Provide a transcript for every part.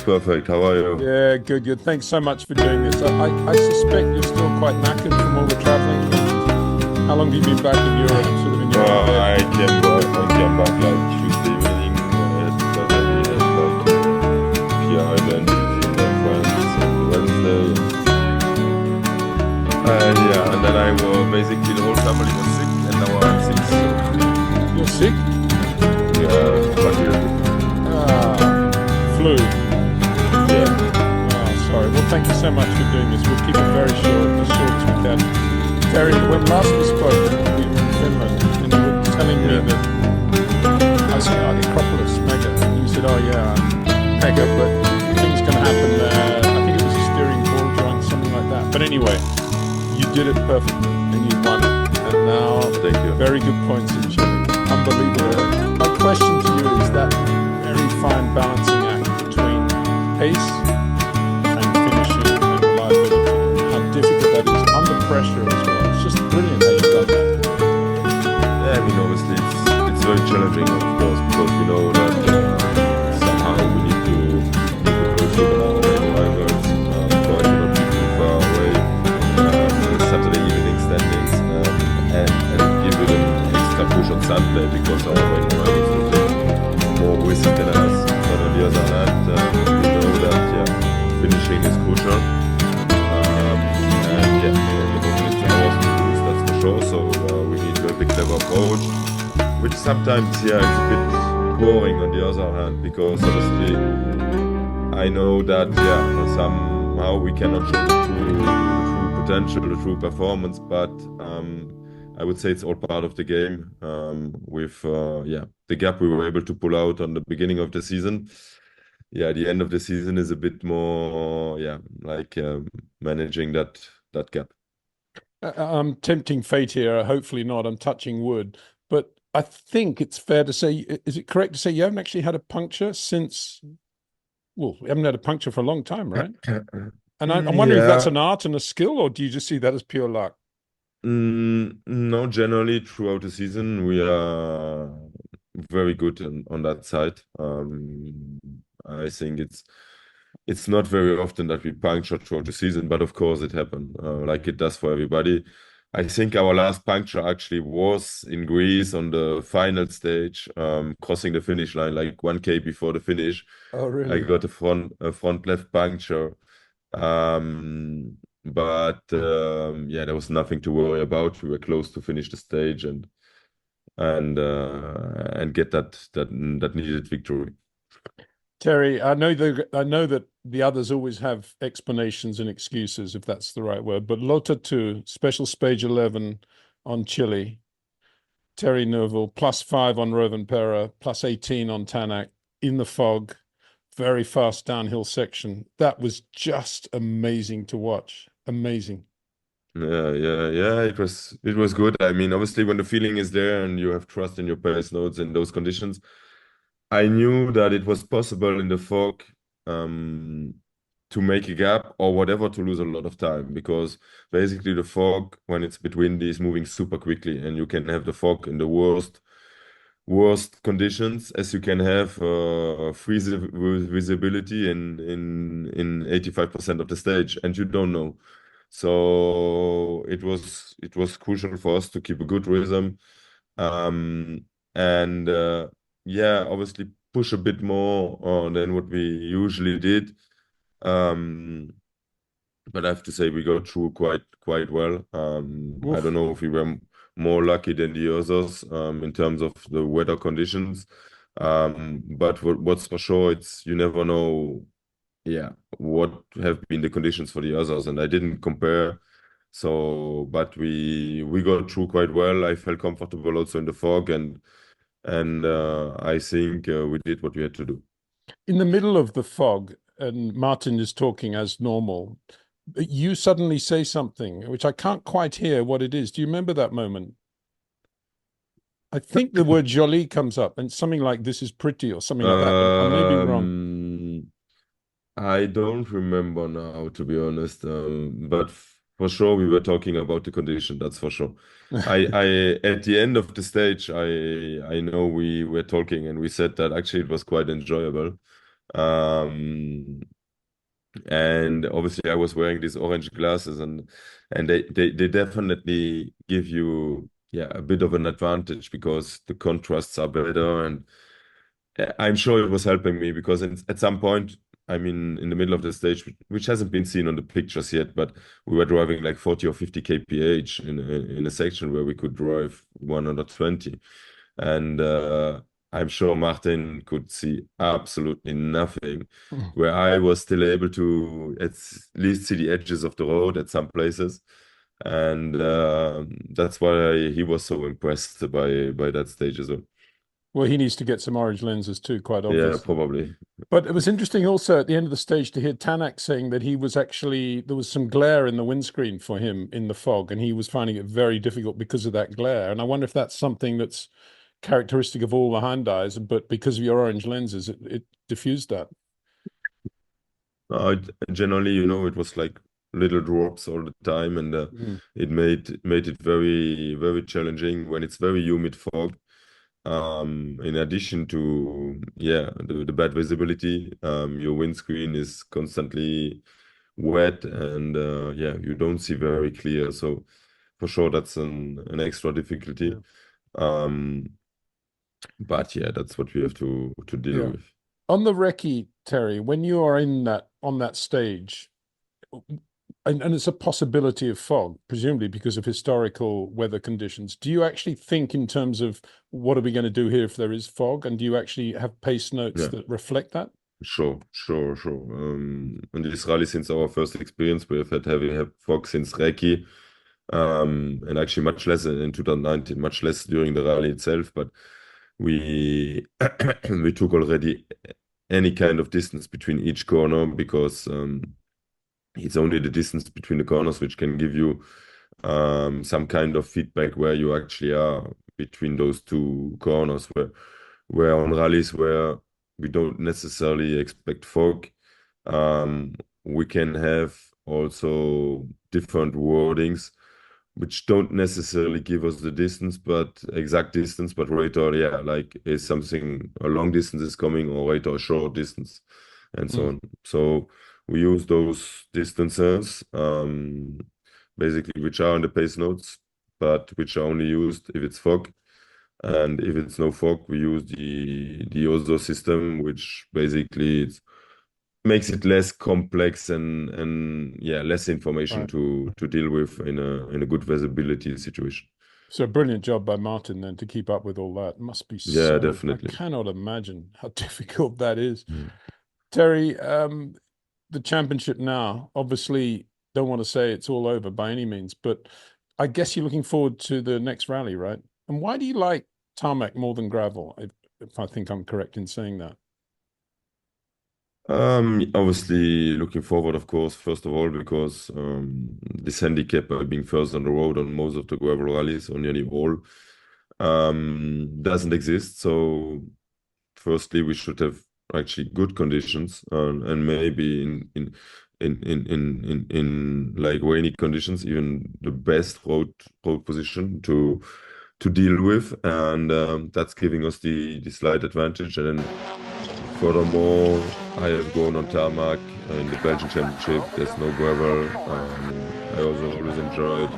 Perfect. How are you? Yeah, good, good. Thanks so much for doing this. I suspect you're still quite knackered from all the traveling. How long have you been back in Europe, sort of in your own bed? I came back like Tuesday evening. But we had like Pierre Island in the France on Wednesday. Yeah, and then I was basically the whole family was sick, and now I'm sick. So You're sick? yeah, but yeah, Flu. yeah, Oh, sorry. Well, thank you so much for doing this. We'll keep it very short, as short as we can. Terry, when last we spoke, we were in Finland, and you were telling me yeah. that I said, oh, the Acropolis, mega. And you said, oh, yeah, mega, but things can happen there. I think it was a steering ball joint, something like that. But anyway, you did it perfectly, and you won it. And now, Thank you. very good points in Chile. Unbelievable. My question to you is that very fine balancing act between pace and finishing and reliability. How difficult that is under pressure as well. It's just brilliant how you've done that. Yeah, I mean, obviously it's very challenging, of course, because we know that somehow we need to keep a close look on our rivals, try to not be too far away, the Saturday evening standings, and give it an extra push on Sunday because our main rivals will take more risks than us. But on the other hand, we know that finishing is crucial, and it's ours to lose, that's for sure. So we need to have a clever approach, which sometimes it's a bit boring on the other hand, because obviously I know that somehow we cannot show the true potential, the true performance, but I would say it's all part of the game. With the gap we were able to pull out on the beginning of the season. Yeah, the end of the season is a bit more like managing that gap. I'm tempting fate here. Hopefully not. I'm touching wood. But I think it's fair to say, is it correct to say you haven't actually had a puncture since, well, we haven't had a puncture for a long time, right? And I'm wondering if that's Yeah. an art and a skill, or do you just see that as pure luck? No, generally throughout the season we are very good on that side. I think it's not very often that we puncture throughout the season, but of course it happened, like it does for everybody. I think our last puncture actually was in Greece on the final stage, crossing the finish line, like 1K before the finish. Oh, I really? got a front left puncture. But there was nothing to worry about. We were close to finish the stage and get that needed victory. Terry, I know that the others always have explanations and excuses, if that's the right word. But Lota 2, special stage 11 on Chile, Thierry Neuville, +5 on Rovanpera, +18 on Tanak, in the fog, very fast downhill section. That was just amazing to watch. Amazing. Yeah. It was good. I mean, obviously, when the feeling is there and you have trust in your pace notes in those conditions, I knew that it was possible in the fog to make a gap or whatever to lose a lot of time, because basically the fog, when it's between these, moving super quickly, and you can have the fog in the worst conditions, as you can have free visibility in 85% of the stage, and you don't know. So it was crucial for us to keep a good rhythm, and obviously push a bit more than what we usually did. But I have to say we got through quite well. I don't Oof. know if we were more lucky than the others in terms of the weather conditions. But what's for sure, it's you never know, what have been the conditions for the others, and I didn't compare. So, but we got through quite well. I felt comfortable also in the fog, and I think we did what we had to do. In the middle of the fog, and Martin is talking as normal, you suddenly say something which I can't quite hear what it is. Do you remember that moment? I think the word joli comes up and something like this is pretty or something like that, but I may be wrong. I don't remember now, to be honest. But for sure, we were talking about the condition. That's for sure. I at the end of the stage, I know we were talking and we said that actually it was quite enjoyable. Um, and obviously I was wearing these orange glasses, and they definitely give you a bit of an advantage because the contrasts are better, and I'm sure it was helping me because at some point, I mean, in the middle of the stage, which hasn't been seen on the pictures yet, but we were driving like 40 or 50 kph in a section where we could drive 120. And I'm sure Martin could see absolutely nothing, Mm. where I was still able to at least see the edges of the road at some places. And that's why he was so impressed by that stage as well. Well, he needs to get some orange lenses too, quite Yeah, obviously. probably. But it was interesting also at the end of the stage to hear Tanak saying that he was actually, there was some glare in the windscreen for him in the fog, and he was finding it very difficult because of that glare. And I wonder if that's something that's characteristic of all the Hyundais, but because of your orange lenses, it diffused that. Generally, it was like little drops all the time, and Mm. it made it very very challenging when it's very humid fog. In addition to the bad visibility, your windscreen is constantly wet, and you don't see very clear. So for sure, that's an extra difficulty. Yeah. Um, but yeah, that's what we have to deal Yeah. with. On the recce, Terry, when you are in that on that stage, and it's a possibility of fog, presumably because of historical weather conditions. Do you actually think in terms of what are we going to do here if there is fog? And do you actually have pace notes Yeah. that reflect that? Sure, sure, sure. And this rally, since our first experience, we have had heavy fog since Reiki, and actually much less in 2019, much less during the rally itself. But we we took already any kind of distance between each corner because it's only the distance between the corners which can give you some kind of feedback where you actually are between those two corners. Where on rallies where we don't necessarily expect fog, um, we can have also different wordings which don't necessarily give us the distance, but exact distance, but later, like is something a long distance is coming or later a short distance, and so Mm. on. So we use those distances, basically, which are in the pace notes, but which are only used if it's fog. And if it's no fog, we use the OZO system, which basically makes it less complex and less information Right. to deal with in a good visibility situation. So brilliant job by Martin then to keep up with all that. It must be Yeah, so, I definitely. cannot imagine how difficult that is. Mm. Terry, the championship now, obviously don't want to say it's all over by any means, but I guess you're looking forward to the next rally, right? And why do you like tarmac more than gravel, if I think I'm correct in saying that? Obviously looking forward, of course, first of all, because this handicap by being first on the road on most of the gravel rallies, on nearly all, doesn't exist. So firstly, we should have actually good conditions, and maybe in like rainy conditions, even the best road position to deal with, and that's giving us the slight advantage. And then furthermore, I have gone on tarmac in the Belgian Championship. There's no gravel. I also always enjoyed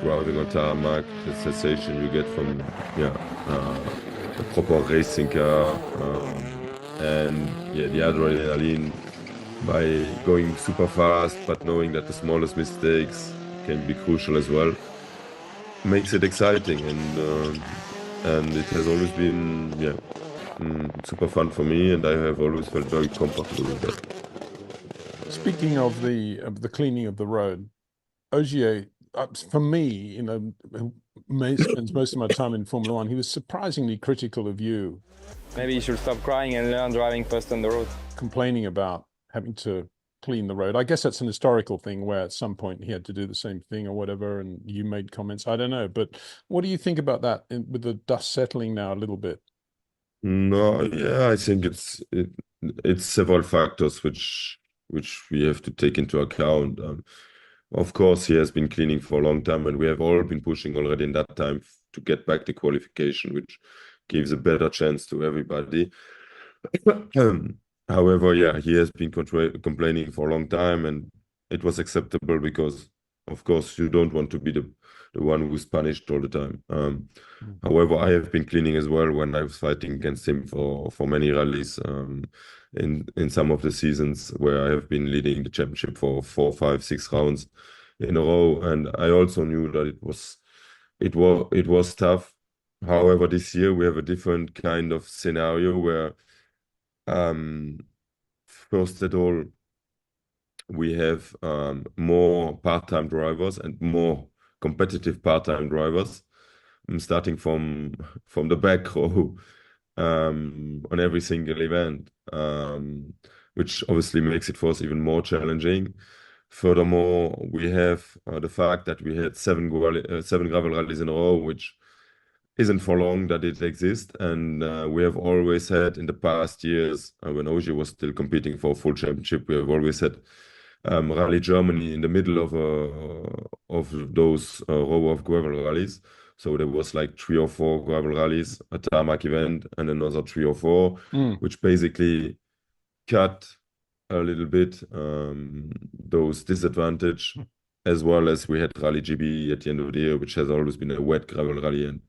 driving on tarmac, the sensation you get from a proper racing car, and the adrenaline by going super fast, but knowing that the smallest mistakes can be crucial as well, makes it exciting, and it has always been super fun for me, and I have always felt very comfortable with that. Speaking of the cleaning of the road, Ogier, for me, who spends most of my time in Formula One, he was surprisingly critical of you, Maybe you should stop crying and learn driving fast on the road. complaining about having to clean the road. I guess that's an historical thing where at some point he had to do the same thing or whatever, and you made comments. I don't know, but what do you think about that with the dust settling now a little bit? No, yeah, I think it's several factors which we have to take into account. Of course, he has been cleaning for a long time, and we have all been pushing already in that time to get back the qualification, which gives a better chance to everybody. However, yeah, he has been complaining for a long time, and it was acceptable because, of course, you don't want to be the one who's punished all the time. However, I have been cleaning as well when I was fighting against him for many rallies in some of the seasons where I have been leading the championship for 4, 5, 6 rounds in a row, and I also knew that it was tough. However, this year we have a different kind of scenario where um, first at all, we have more part-time drivers and more competitive part-time drivers, starting from the back row on every single event, which obviously makes it for us even more challenging. Furthermore, we have the fact that we had seven gravel rallies in a row, which isn't for long that it exists. And we have always had in the past years, when Ogier was still competing for a full championship, we have always had Rally Germany in the middle of those row of gravel rallies. So there was like 3 or 4 gravel rallies, a tarmac event, and another 3 or 4, which basically cut a little bit those disadvantage, as well as we had Rally GB at the end of the year, which has always been a wet gravel rally, and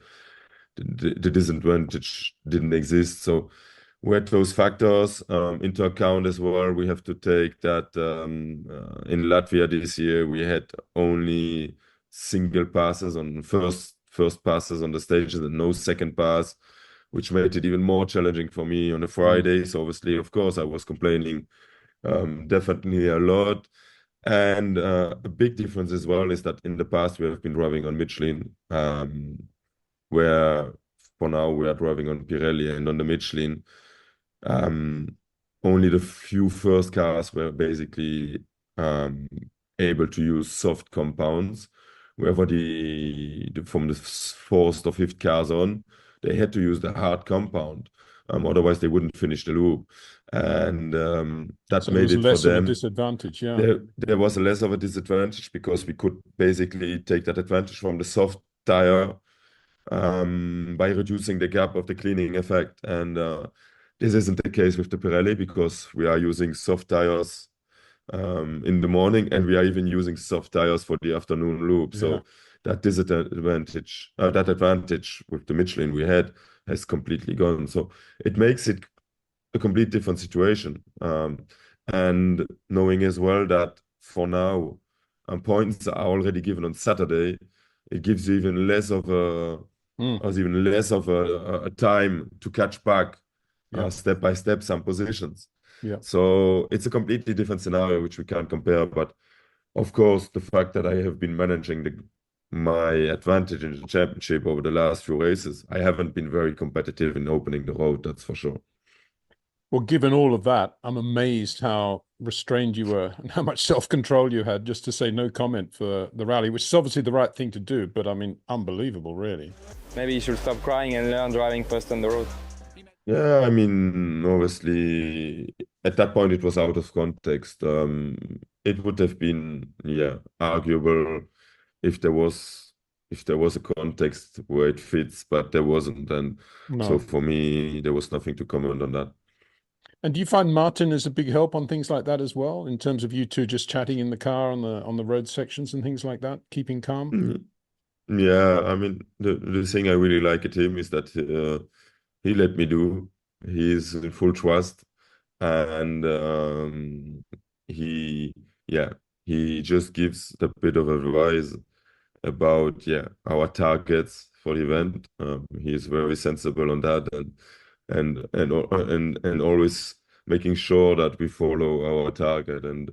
the disadvantage didn't exist. So we had those factors into account as well. We have to take that in Latvia this year we had only single passes on first passes on the stages and no second pass, which made it even more challenging for me on a Friday. So obviously, of course, I was complaining definitely a lot. And a big difference as well is that in the past we have been driving on Michelin, where for now we are driving on Pirelli and on the Michelin. Only the few first cars were basically able to use soft compounds. Wherever from the fourth or fifth cars on, they had to use the hard compound. Otherwise, they wouldn't finish the loop. And that So it made was it for less of a them. disadvantage, yeah. There was less of a disadvantage because we could basically take that advantage from the soft tire by reducing the gap of the cleaning effect. And this isn't the case with the Pirelli because we are using soft tires in the morning, and we are even using soft tires for the afternoon loop. So Yeah. that disadvantage, that advantage with the Michelin we had has completely gone. So it makes it a complete different situation. And knowing as well that for now, points are already given on Saturday, it gives you even less of a time to catch back Yeah. step by step some positions. Yeah. So it's a completely different scenario which we can't compare. But of course, the fact that I have been managing my advantage in the championship over the last few races, I haven't been very competitive in opening the road, that's for sure. Well, given all of that, I'm amazed how restrained you were and how much self-control you had just to say no comment for the rally, which is obviously the right thing to do, but I mean, unbelievable, really. Maybe you should stop crying and learn driving fast on the road. Yeah, I mean, obviously, at that point it was out of context. It would have been, yeah, arguable if there was a context where it fits, but there wasn't, and so No. for me, there was nothing to comment on that. And do you find Martin is a big help on things like that as well, in terms of you two just chatting in the car on the road sections and things like that, keeping calm? Yeah, I mean, the thing I really like at him is that he let me do. He's in full trust, and he, yeah, he just gives a bit of advice about, yeah, our targets for the event. He is very sensible on that, and always making sure that we follow our target, and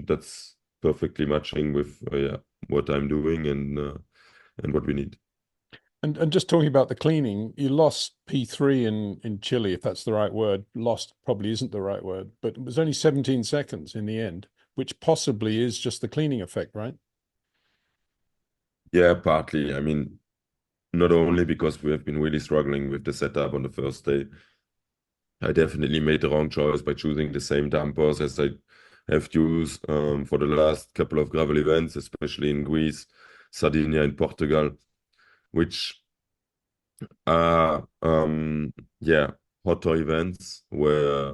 that's perfectly matching with yeah, what I'm doing and what we need. And just talking about the cleaning, you lost P3 in Chile, if that's the right word. Lost probably isn't the right word, but it was only 17 seconds in the end, which possibly is just the cleaning effect, right? Yeah, partly. I mean, not only because we have been really struggling with the setup on the first day. I definitely made the wrong choice by choosing the same dampers as I have used for the last couple of gravel events, especially in Greece, Sardinia, and Portugal, which are yeah, hotter events where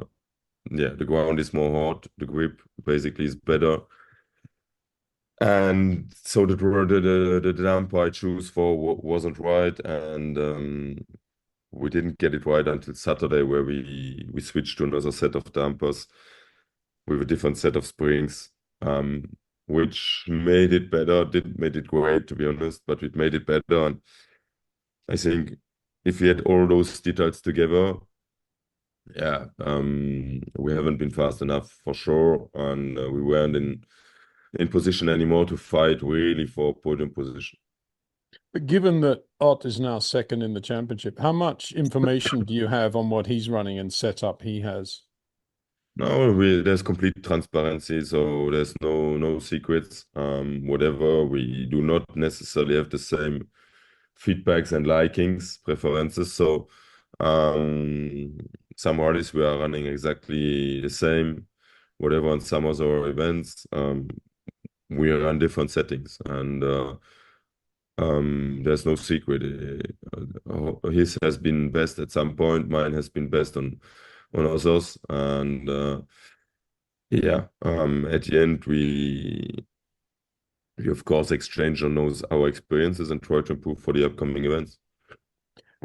yeah, the ground is more hard, the grip basically is better. And so the damper I choose for wasn't right, and we didn't get it right until Saturday, where we switched to another set of dampers with a different set of springs, which made it better. Didn't made it great, to be honest, but it made it better. And I think if we had all those details together, yeah, we haven't been fast enough for sure, and we weren't in position anymore to fight really for podium position. But given that Ott is now second in the championship, how much information do you have on what he's running and setup he has? No, there's complete transparency, so there's no secrets. Whatever, we do not necessarily have the same feedbacks and likings, preferences. So some rallies we are running exactly the same. Whatever on summers or events, we run different settings, and there's no secret. His has been best at some point. Mine has been best on others, and yeah. At the end, we of course exchange on those our experiences and try to improve for the upcoming events.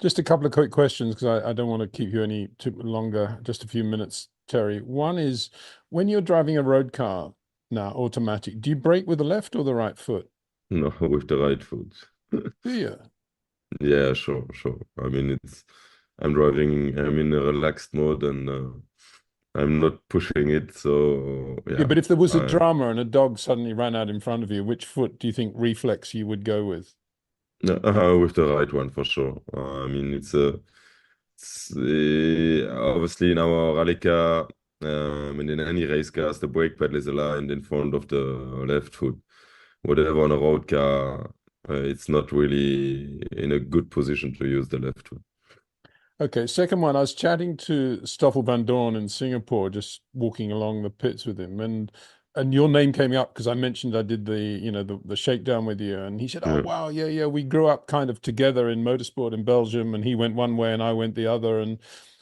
Just a couple of quick questions, because I don't want to keep you any too longer, just a few minutes, Terry. One is, when you're driving a road car now, automatic, do you brake with the left or the right foot? No, with the right foot. Do you? Yeah, sure. I mean, I'm driving. I'm in a relaxed mode, and I'm not pushing it. So Yeah, yeah, but if there was a drama and a dog suddenly ran out in front of you, which foot do you think reflex you would go with? with the right one for sure. I mean, obviously in our rally car, and in any race cars, the brake pedal is aligned in front of the left foot. Whatever on a road car, it's not really in a good position to use the left foot. Okay, second one, I was chatting to Stoffel van Dorn in Singapore, just walking along the pits with him, and your name came up because I mentioned I did the shakedown with you, and he said, "Oh Yeah. wow, yeah, we grew up kind of together in motorsport in Belgium, and he went one way and I went the other." And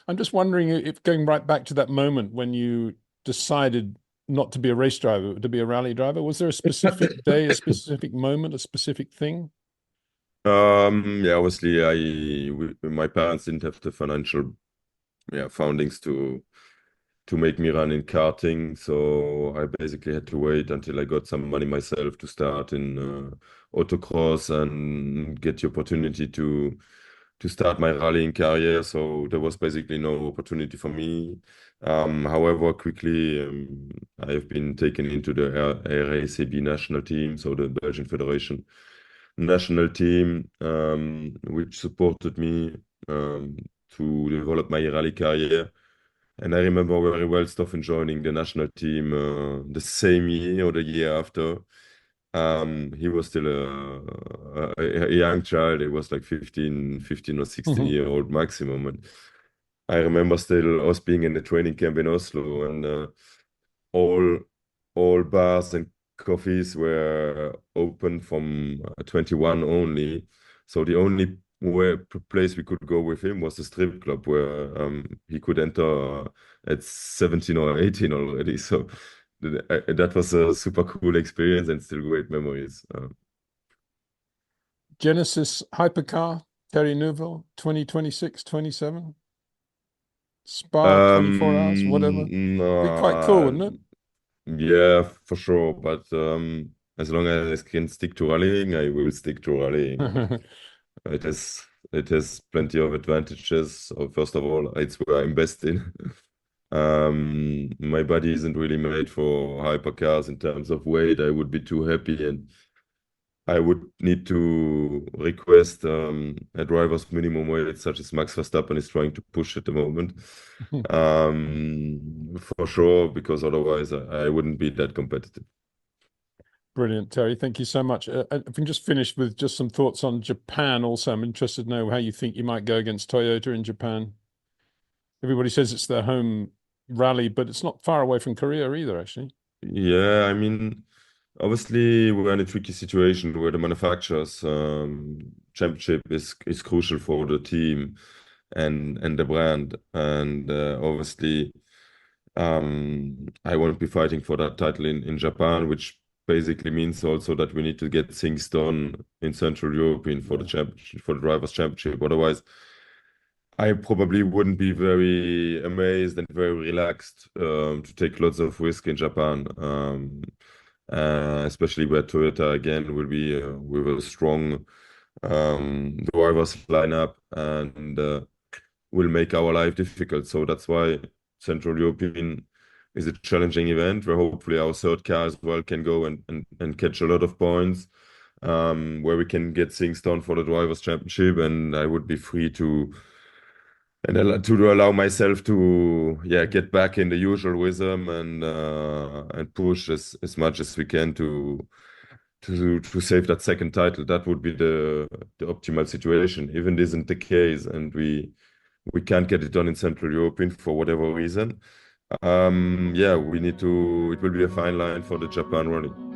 I'm just wondering if, going right back to that moment when you decided not to be a race driver, to be a rally driver, was there a specific day, a specific moment, a specific thing? Yeah, obviously, my parents didn't have the financial, foundings to make me run in karting, so I basically had to wait until I got some money myself to start in autocross and get the opportunity to start my rallying career. So there was basically no opportunity for me. However, quickly I have been taken into the RACB national team, so the Belgian Federation national team, which supported me to develop my rally career. And I remember very well Stoffin joining the national team the same year or the year after. He was still a young child. He was like 15 or 16-year-old maximum. And I remember still us being in the training camp in Oslo, and all all bars and coffees were open from 21 only. So the only place we could go with him was the strip club, where he could enter at 17 or 18 already. So that was a super cool experience and still great memories. Genesis hypercar, Thierry Neuville, 2026, 27. Spa, 24 hours, whatever. Be quite cool, No, wouldn't yeah, for sure. But as long as I can stick to rallying, I will stick to rallying. it? It has plenty of advantages. So first of all, it's where I'm best in. My body isn't really made for hypercars in terms of weight. I would be too happy, and I would need to request a driver's minimum weight, such as Max Verstappen is trying to push at the moment. For sure, because otherwise I wouldn't be that competitive. Brilliant, Terry. Thank you so much. If we can just finish with just some thoughts on Japan also. I'm interested to know how you think you might go against Toyota in Japan. Everybody says it's their home rally, but it's not far away from Korea either, actually. Yeah, I mean, obviously we're in a tricky situation where the manufacturer's championship is crucial for the team and the brand, and obviously I won't be fighting for that title in Japan, which basically means also that we need to get things done in Central European for the championship, for the Drivers' Championship. Otherwise, I probably wouldn't be very amazed and very relaxed to take lots of risk in Japan, especially where Toyota again will be with a strong drivers lineup and will make our life difficult. So that's why Central European is a challenging event where hopefully our third car as well can go and catch a lot of points, where we can get things done for the Drivers' Championship, and I would be free to allow myself to get back in the usual rhythm and push as much as we can to save that second title. That would be the optimal situation. Even this isn't the case, and we can't get it done in Central European for whatever reason. We need to. It will be a fine line for the Japan Rally.